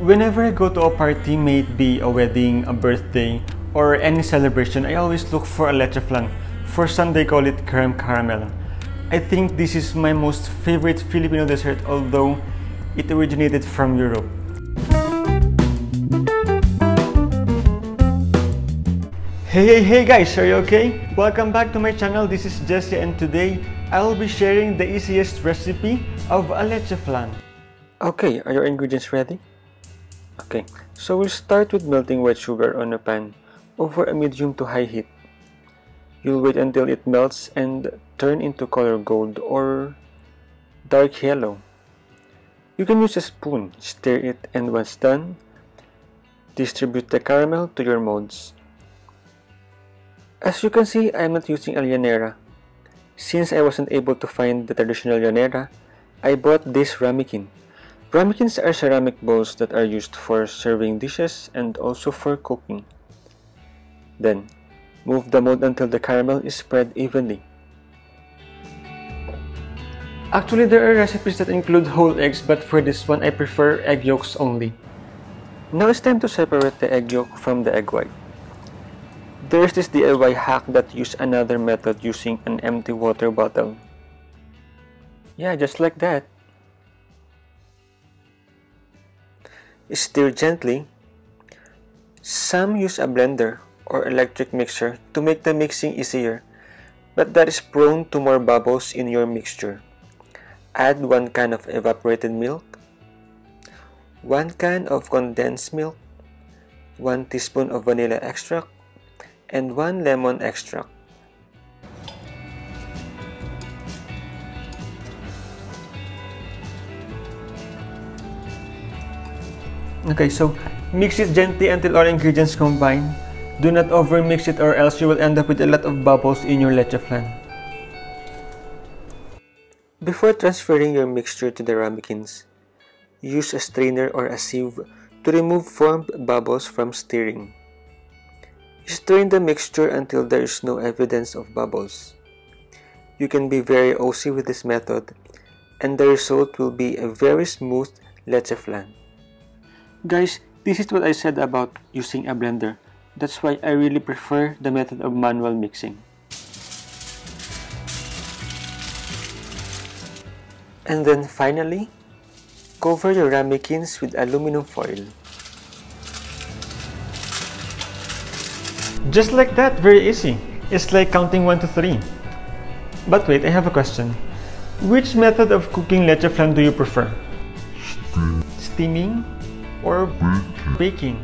Whenever I go to a party, may it be a wedding, a birthday, or any celebration, I always look for a Leche Flan. For some, they call it creme caramel. I think this is my most favorite Filipino dessert, although it originated from Europe. Hey guys, are you okay? Welcome back to my channel. This is Jessie, and today I will be sharing the easiest recipe of a Leche Flan. Okay, are your ingredients ready? Okay, so we'll start with melting white sugar on a pan over a medium to high heat. You'll wait until it melts and turn into color gold or dark yellow. You can use a spoon, stir it, and once done, distribute the caramel to your molds. As you can see, I'm not using a llanera. Since I wasn't able to find the traditional llanera, I bought this ramekin. Ramekins are ceramic bowls that are used for serving dishes and also for cooking. Then, move the mold until the caramel is spread evenly. Actually, there are recipes that include whole eggs, but for this one, I prefer egg yolks only. Now it's time to separate the egg yolk from the egg white. There's this DIY hack that uses another method using an empty water bottle. Yeah, just like that. Stir gently. Some use a blender or electric mixer to make the mixing easier, but that is prone to more bubbles in your mixture. Add 1 can of evaporated milk, 1 can of condensed milk, 1 teaspoon of vanilla extract, and 1 lemon extract. Okay, so mix it gently until all ingredients combine. Do not overmix it or else you will end up with a lot of bubbles in your Leche Flan. Before transferring your mixture to the ramekins, use a strainer or a sieve to remove formed bubbles from stirring. Strain the mixture until there is no evidence of bubbles. You can be very OC with this method, and the result will be a very smooth Leche Flan. Guys, this is what I said about using a blender. That's why I really prefer the method of manual mixing. And then finally, cover your ramekins with aluminum foil. Just like that, very easy. It's like counting 1 to 3. But wait, I have a question. Which method of cooking Leche Flan do you prefer? Steaming or baking?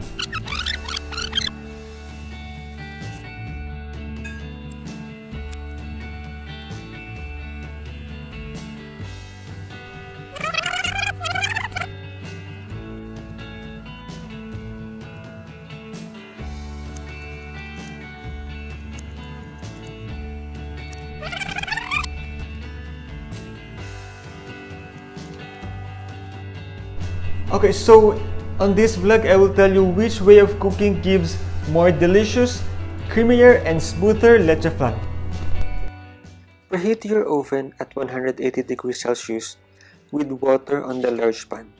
Okay, so on this vlog, I will tell you which way of cooking gives more delicious, creamier, and smoother Leche Flan. Preheat your oven at 180 degrees Celsius with water on the large pan.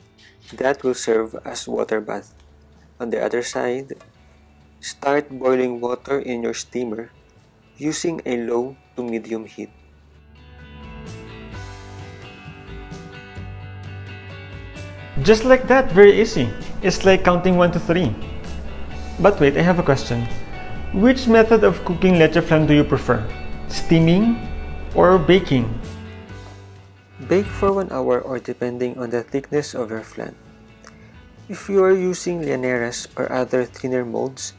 That will serve as water bath. On the other side, start boiling water in your steamer using a low to medium heat. Just like that, very easy. It's like counting 1 to 3. But wait, I have a question. Which method of cooking Leche Flan do you prefer? Steaming or baking? Bake for 1 hour or depending on the thickness of your flan. If you are using llaneras or other thinner molds,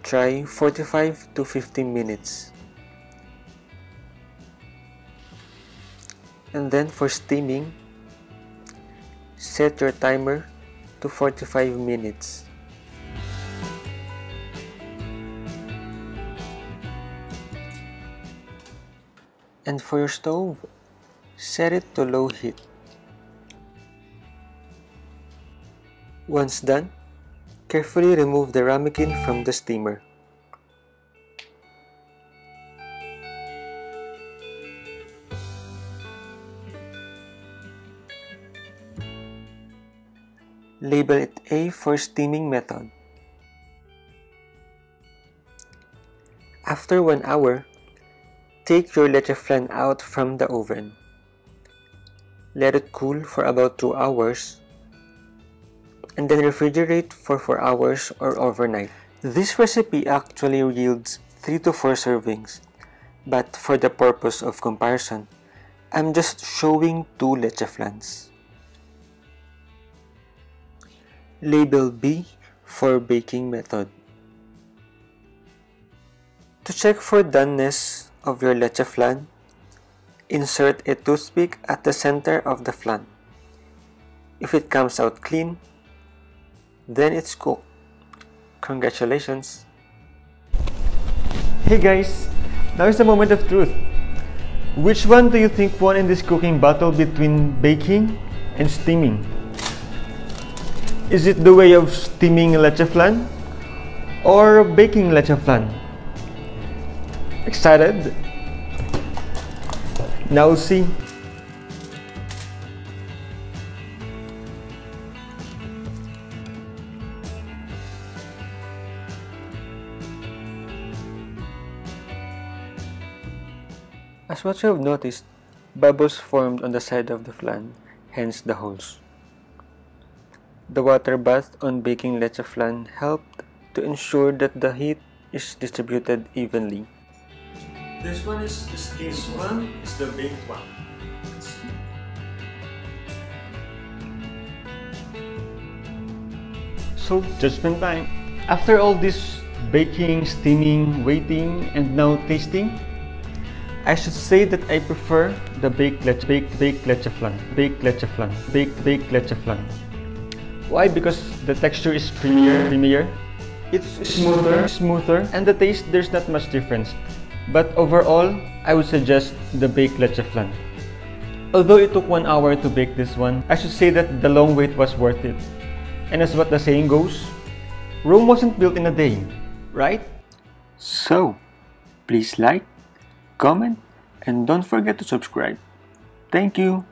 try 45 to 50 minutes. And then for steaming, set your timer to 45 minutes. And for your stove, set it to low heat. Once done, carefully remove the ramekin from the steamer. Label it A for steaming method. After 1 hour, take your leche flan out from the oven. Let it cool for about 2 hours and then refrigerate for 4 hours or overnight. This recipe actually yields 3 to 4 servings, but for the purpose of comparison, I'm just showing 2 leche flans. Label B for baking method. To check for doneness of your leche flan, insert a toothpick at the center of the flan. If it comes out clean, then it's cooked. Congratulations! Hey guys, now is the moment of truth. Which one do you think won in this cooking battle between baking and steaming? Is it the way of steaming leche flan or baking leche flan? Excited? Now see. As what you have noticed, bubbles formed on the side of the flan, hence the holes. The water bath on baking leche flan helped to ensure that the heat is distributed evenly. This one is the steamed one, is the baked one. So, judgment time. After all this baking, steaming, waiting, and now tasting, I should say that I prefer the baked leche flan. Why? Because the texture is creamier, it's smoother, and the taste, there's not much difference. But overall, I would suggest the baked leche flan. Although it took 1 hour to bake this one, I should say that the long wait was worth it. And as what the saying goes, Rome wasn't built in a day, right? So, please like, comment, and don't forget to subscribe. Thank you!